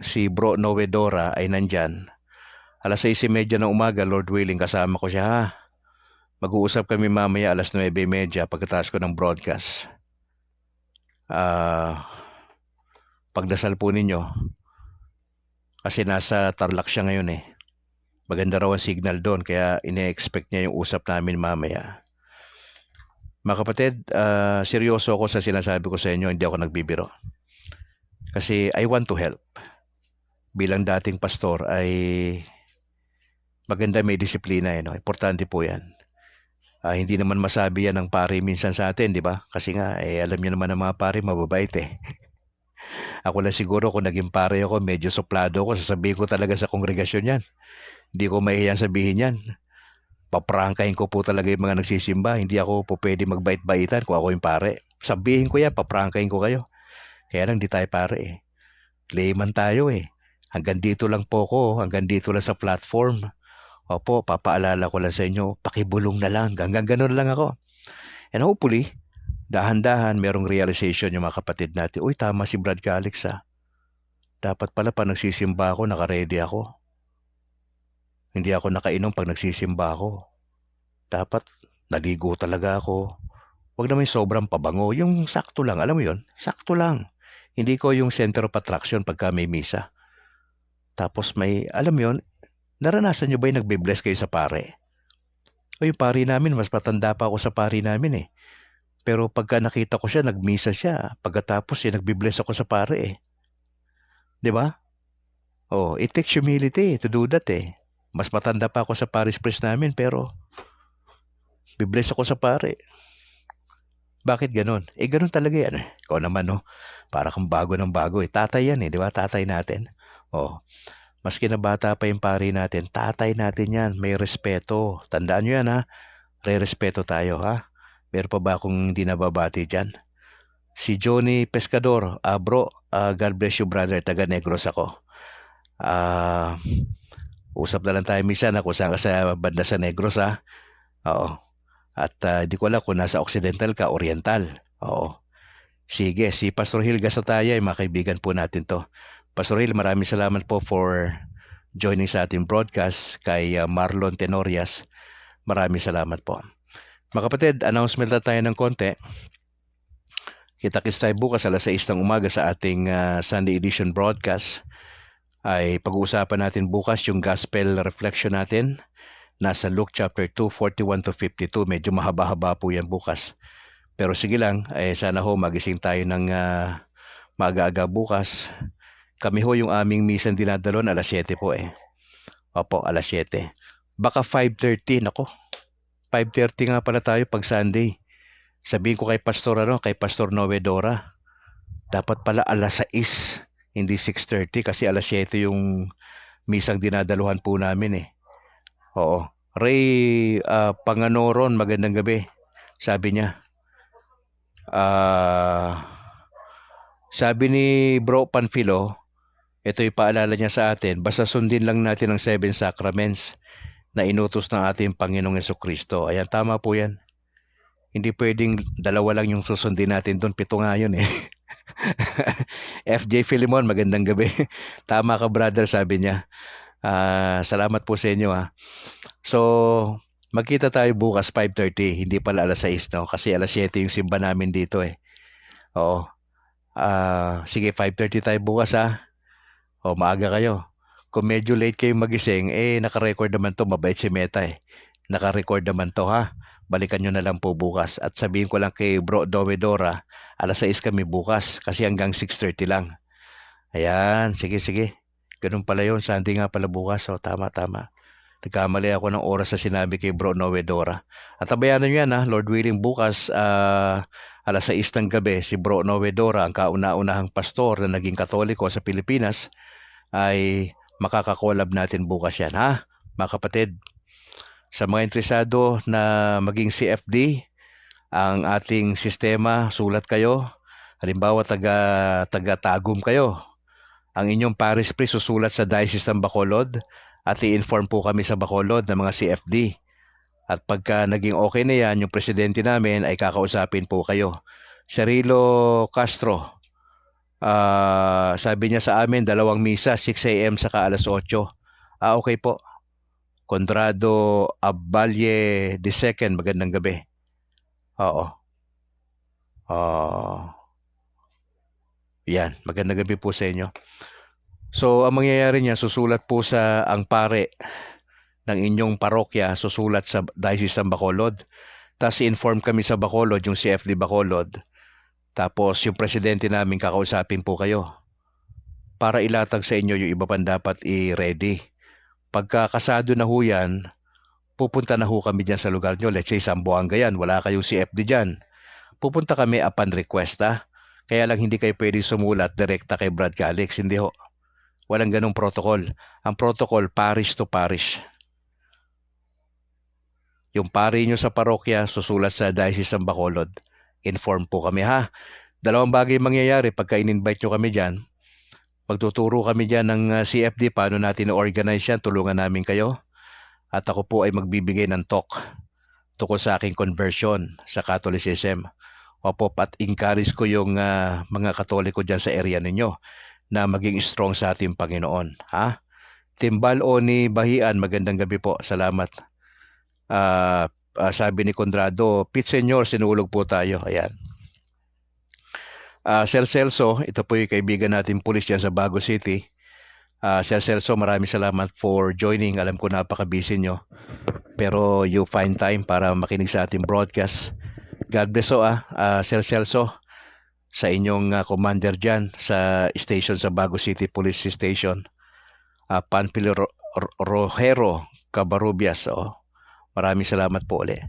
si Bro Novedora ay nandyan. 6:30 ng umaga, Lord willing, kasama ko siya ha. Mag-uusap kami mamaya 9:30 pagkatapos ko ng broadcast. Pagdasal po ninyo. Kasi nasa Tarlac siya ngayon eh. Maganda raw ang signal doon kaya ine-expect niya yung usap namin mamaya. Mga kapatid, seryoso ako sa sinasabi ko sa inyo, hindi ako nagbibiro. Kasi I want to help. Bilang dating pastor ay maganda may disiplina no? Importante po yan. Hindi naman masabi yan ng pare minsan sa atin, di ba? Kasi nga, alam niyo naman ng mga pare, mababait eh. Ako lang siguro kung naging pare ako, medyo suplado ako, sasabihin ko talaga sa kongregasyon yan. Hindi ko mahihiyan sabihin yan. Paprangkahin ko po talaga yung mga nagsisimba. Hindi ako po pwede magbait-baitan kung ako yung pare. Sabihin ko yan, paprangkahin ko kayo. Kaya lang di tayo pare eh. Layman tayo eh. Hanggang dito lang po ko, hanggang dito lang sa platform. Opo, papaalala ko lang sa inyo, pakibulong na lang. Hanggang ganun lang ako. And hopefully, dahan-dahan merong realization yung mga kapatid natin. Uy, tama si Brad Calix ha. Dapat pala pa nagsisimba ako, naka-ready ako. Hindi ako nakainom pag nagsisimba ako. Dapat naligo talaga ako. Huwag naman yung sobrang pabango. Yung sakto lang, alam mo yun? Sakto lang. Hindi ko yung center of attraction pagka may misa. Tapos may, alam mo yun, naranasan nyo ba yung nagbe-bless kayo sa pare? O yung pare namin, mas matanda pa ako sa pare namin eh. Pero pagka nakita ko siya, nagmisa siya. Pagkatapos nagbe-bless ako sa pare eh. Diba? Oh, it takes humility to do that eh. Mas matanda pa ako sa parish priest namin pero bibless ako sa pare. Bakit ganon? Ganon talaga yan. Ikaw naman, no? Para kang bago ng bago eh. Tatay yan eh, di ba? Tatay natin. Oh, maski na bata pa yung pari natin, tatay natin yan. May respeto. Tandaan nyo yan, ha? Re-respeto tayo, ha? Meron pa ba akong hindi nababati dyan? Si Johnny Pescador, bro, God bless you, brother. Taga Negros ako. Usap na lang tayo minsan kung saan ka sa banda sa Negros, ha? Oo. At di ko alam kung nasa Occidental ka, Oriental. Oo. Sige, si Pastor Hill Gasataya, mga kaibigan po natin to. Pastor Hill, maraming salamat po for joining sa ating broadcast. Kay Marlon Tenorias, maraming salamat po. Mga kapatid, announcement na tayo ng konti. Kita-kits tayo bukas 6:00 ng umaga sa ating Sunday edition broadcast. Ay pag-uusapan natin bukas yung gospel reflection natin. Nasa Luke chapter 2, 41 to 52. Medyo mahaba-haba po yan bukas. Pero sige lang, sana ho magising tayo ng maaga-aga bukas. Kami ho yung aming misang dinadalon 7:00 po eh. Opo, 7:00. Baka 5:30, nako. 5:30 nga pala tayo pag Sunday. Sabihin ko kay Pastor Novedora, dapat pala 6:00, hindi 6:30 kasi 7:00 yung misang dinadaluhan po namin eh. Oo. Ray Panganoron, magandang gabi. Sabi niya. Sabi ni Bro Panfilo, ito'y paalala niya sa atin, basta sundin lang natin ang 7 sacraments na inutos ng ating Panginoong Jesucristo. Ayan, tama po yan. Hindi pwedeng 2 lang yung susundin natin doon, 7 nga yun eh. FJ Philemon, magandang gabi. Tama ka brother, sabi niya. Salamat po sa inyo ha. So, magkita tayo bukas 5:30, hindi pala alas 6 no, kasi alas 7 yung simba namin dito eh. Oo. Sige 5:30 tayo bukas ha. O maaga kayo. Kung medyo late kayo magising, naka-record naman to, mabait si Meta eh. Naka-record naman to ha. Balikan nyo na lang po bukas. At sabihin ko lang kay Bro Dora, alas 6 kami bukas kasi hanggang 6:30 lang. Ayan, sige. Ganun pala yun. Sunday nga pala bukas. O tama. Nagkamali ako ng oras na sinabi kay Bro Dora. At tabayanan nyo yan ha. Lord willing bukas, alas 6 ng gabi, si Bro Dora, ang kauna-unahang pastor na naging Katoliko sa Pilipinas, ay makakakolab natin bukas yan ha, mga kapatid. Sa mga interesado na maging CFD, ang ating sistema, sulat kayo. Halimbawa, taga-Tagum kayo. Ang inyong parish priest susulat sa Diocese ng Bacolod at i-inform po kami sa Bacolod ng mga CFD. At pagka naging okay na yan, yung presidente namin ay kakausapin po kayo. Cirilo Castro, sabi niya sa amin, 2 misa, 6 a.m. saka alas 8. Okay po. Conrado Aballe II, magandang gabi. Oo. Yan, magandang gabi po sa inyo. So, ang mangyayari niya, susulat po sa ang pare ng inyong parokya, susulat sa Diocese ng Bacolod. Tapos inform kami sa Bacolod, yung CFD Bacolod. Tapos yung presidente namin kakausapin po kayo para ilatag sa inyo yung iba pang dapat i-ready. Pagka kasado na ho yan, pupunta na ho kami dyan sa lugar nyo. Let's say Zamboanga yan, wala kayong CFD dyan. Pupunta kami upon request ha. Kaya lang hindi kayo pwede sumulat direkta kay Brad Calix, hindi ho. Walang ganong protocol. Ang protocol, parish to parish. Yung pari nyo sa parokya, susulat sa Diocese ng Bacolod. Inform po kami ha. 2 bagay mangyayari pagka in-invite nyo kami dyan. Magtuturo kami dyan ng CFD, paano natin na-organize yan, tulungan namin kayo. At ako po ay magbibigay ng talk tungkol sa aking conversion sa Catholicism. Opo, at encourage ko yung mga Katoliko dyan sa area ninyo na maging strong sa ating Panginoon. Ha? Timbal Oni Bahian, magandang gabi po. Salamat. Sabi ni Conrado, Pit Senyor, sinulog po tayo. Ayan. Sir Celso, ito po yung kaibigan natin pulis dyan sa Bago City. Sir Celso, maraming salamat for joining. Alam ko napaka-busy nyo. Pero you find time para makinig sa ating broadcast. God bless o Sir Celso, sa inyong commander dyan sa station sa Bago City Police Station. Panpilo Rojero Cabarubias. Maraming salamat po ulit.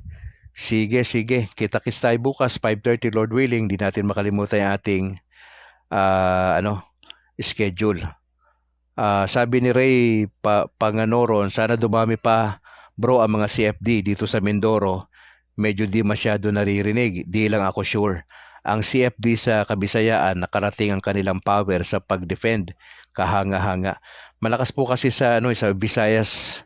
Sige. Kita-kits tayo bukas, 5:30 Lord willing. Di natin makalimutan yung ating schedule. Sabi ni Ray Panganoron, sana dumami pa bro ang mga CFD dito sa Mindoro. Medyo di masyado naririnig. Di lang ako sure. Ang CFD sa Kabisayaan, nakarating ang kanilang power sa pag-defend. Kahanga-hanga. Malakas po kasi sa Visayas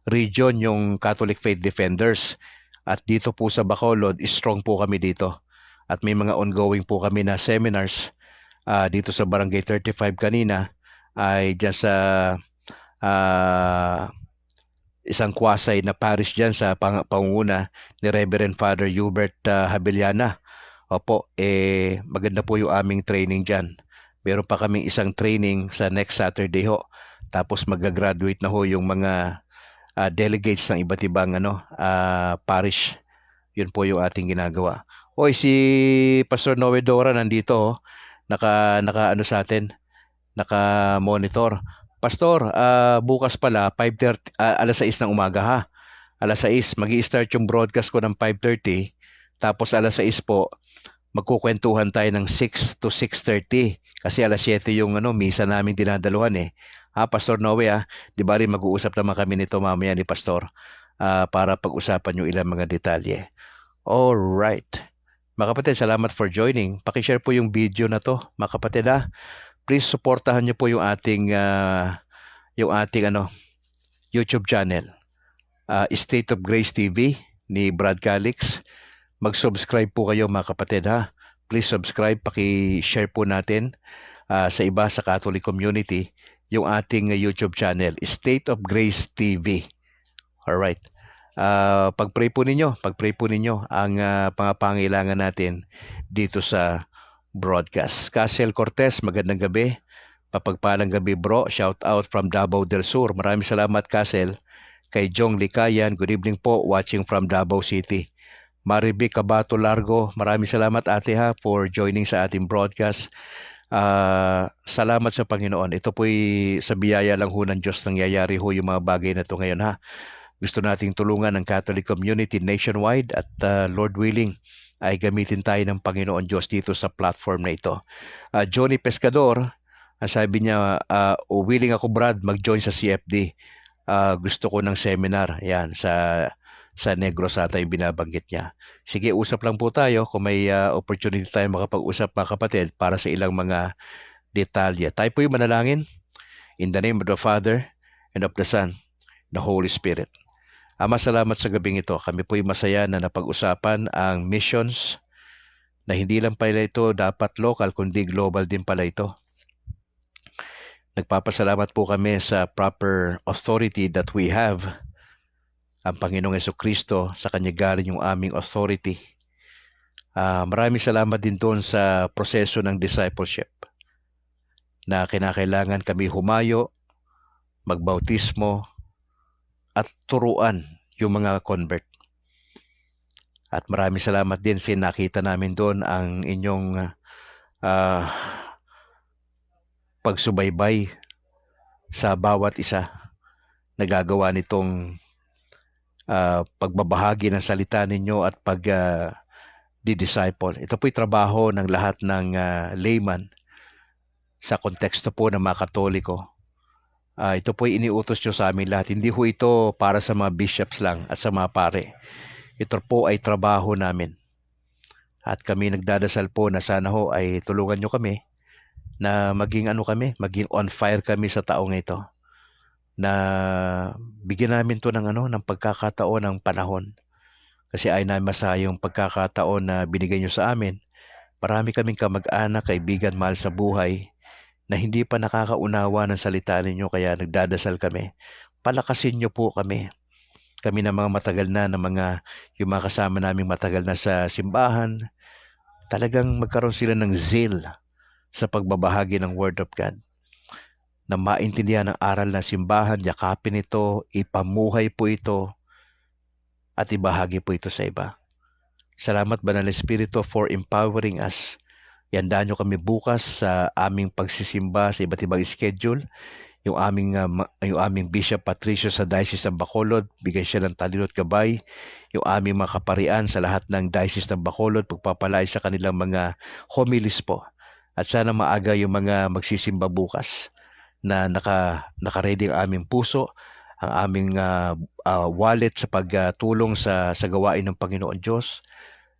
region yung Catholic Faith Defenders. At dito po sa Bacolod, strong po kami dito. At may mga ongoing po kami na seminars dito sa Barangay 35 kanina ay dyan sa isang kwasay na parish dyan sa pangunguna ni Reverend Father Hubert Habiliana. Opo, maganda po yung aming training dyan. Meron pa kaming isang training sa next Saturday ho. Tapos mag-graduate na ho yung mga delegates ng iba't ibang parish. Yun po yung ating ginagawa. Oy, si Pastor Noe Dora nandito, naka sa atin, naka-monitor. Pastor, bukas pala 5:30, alas 6 ng umaga ha. Alas 6 magi-start yung broadcast ko ng 5:30. Tapos alas 6 po magkukwentuhan tayo ng 6 to 6:30 kasi alas 7 yung misa namin dinadaluhan eh. Pastor Noe di ba rin mag-uusap naman kami nito mamaya ni Pastor para pag-usapan yung ilang mga detalye. All right. Mga kapatid, salamat for joining. Paki-share po yung video na to, mga kapatid Please suportahan niyo po yung ating YouTube channel. State of Grace TV ni Brad Calix. Mag-subscribe po kayo mga kapatid Please subscribe, paki-share po natin sa iba sa Catholic community yung ating YouTube channel, State of Grace TV. Alright. Pag-pray po ninyo ang pangangailangan natin dito sa broadcast. Casel Cortez, magandang gabi. Papagpalang gabi bro. Shout out from Davao del Sur. Maraming salamat Casel. Kay Jong Likayan, good evening po. Watching from Davao City. Marivic Cabato Largo, maraming salamat ate ha for joining sa ating broadcast. Salamat sa Panginoon. Ito po'y sa biyaya lang ho ng Diyos nangyayari ho yung mga bagay na ito ngayon ha. Gusto nating tulungan ng Catholic community nationwide at Lord willing ay gamitin tayo ng Panginoon Diyos dito sa platform na ito. Johnny Pescador, sabi niya, willing ako Brad mag-join sa CFD. Gusto ko ng seminar. Yan, sa Negros ata yung binabanggit niya. Sige, usap lang po tayo kung may opportunity tayo makapag-usap mga kapatid para sa ilang mga detalye. Tayo po yung manalangin. In the name of the Father, and of the Son, and the Holy Spirit. Ama, salamat sa gabing ito. Kami po yung masaya na napag-usapan ang missions na hindi lang pala ito dapat local, kundi global din pala ito. Nagpapasalamat po kami sa proper authority that we have. Ang Panginoong Jesucristo, sa Kanya galing yung aming authority. Maraming salamat din doon sa proseso ng discipleship na kinakailangan kami humayo, magbautismo, at turuan yung mga convert. At maraming salamat din sa nakita namin doon ang inyong pagsubaybay sa bawat isa na gagawa nitong pagbabahagi ng salita ninyo at pag-disciple. Ito po'y trabaho ng lahat ng layman sa konteksto po ng mga Katoliko. Ito po'y iniutos nyo sa amin lahat. Hindi ho ito para sa mga bishops lang at sa mga pare. Ito po ay trabaho namin. At kami nagdadasal po na sana ho ay tulungan nyo kami na maging maging on fire kami sa taong ito. Na bigyan namin to ng pagkakataon ng panahon. Kasi ay namin masayang pagkakataon na binigay nyo sa amin. Marami kaming kamag-anak, kaibigan, mahal sa buhay na hindi pa nakakaunawa ng salita ninyo, kaya nagdadasal kami. Palakasin nyo po kami. Kami na mga matagal na, yung mga kasama namin matagal na sa simbahan, talagang magkaroon sila ng zeal sa pagbabahagi ng Word of God. Na maintindihan ang aral ng simbahan, yakapin ito, ipamuhay po ito, at ibahagi po ito sa iba. Salamat Banal Espiritu for empowering us. Iandaan nyo kami bukas sa aming pagsisimba sa iba't ibang schedule. Yung aming Bishop Patricio sa Diocese ng Bacolod, bigay siya ng talino at gabay. Yung aming mga kaparian sa lahat ng Diocese ng Bacolod, pagpapalay sa kanilang mga homilies po. At sana maaga yung mga magsisimba bukas na naka-ready ang aming puso, ang aming wallet sa pagtulong sa gawain ng Panginoon Diyos.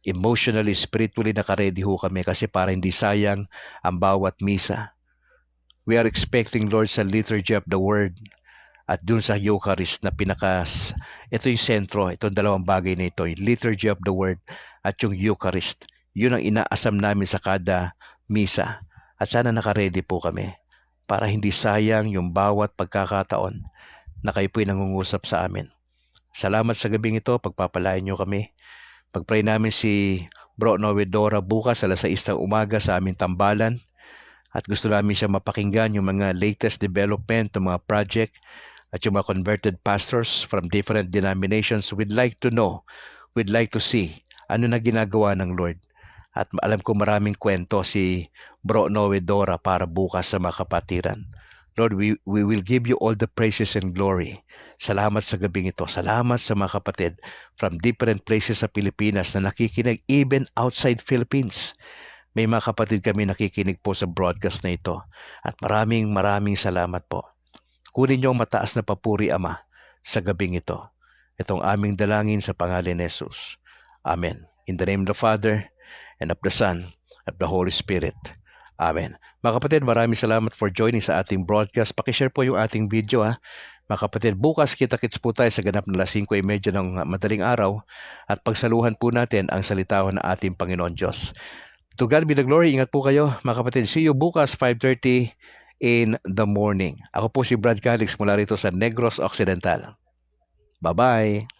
Emotionally, spiritually naka-ready ho kami kasi para hindi sayang ang bawat misa. We are expecting, Lord, sa liturgy of the Word at dun sa Eucharist na ito yung sentro, itong dalawang bagay na ito, yung liturgy of the Word at yung Eucharist. Yun ang inaasam namin sa kada misa. At sana naka-ready po kami para hindi sayang yung bawat pagkakataon na kayo po'y nangungusap sa amin. Salamat sa gabing ito, pagpapalain nyo kami. Pag-pray namin si Bro Noe Dora bukas alas 6 ng umaga sa aming tambalan. At gusto namin siya mapakinggan yung mga latest development, yung mga project, at yung mga converted pastors from different denominations. We'd like to know, we'd like to see ano na ginagawa ng Lord. At alam ko maraming kwento si Bro Noe Dora para bukas sa mga kapatiran. Lord, we will give you all the praises and glory. Salamat sa gabing ito. Salamat sa mga kapatid from different places sa Pilipinas na nakikinig even outside Philippines. May mga kapatid kami nakikinig po sa broadcast na ito. At maraming salamat po. Kunin niyo ang mataas na papuri, Ama, sa gabing ito. Itong aming dalangin sa pangalan ni Jesus. Amen. In the name of the Father, and of the Son, and of the Holy Spirit. Amen. Mga kapatid, maraming salamat for joining sa ating broadcast. Pakishare po yung ating video ha. Mga kapatid, bukas kita-kits po tayo sa ganap na 5:30 ng madaling araw at pagsaluhan po natin ang salita ng ating Panginoon Diyos. To God be the glory. Ingat po kayo mga kapatid. See you bukas 5:30 in the morning. Ako po si Brad Calix mula rito sa Negros Occidental. Bye-bye!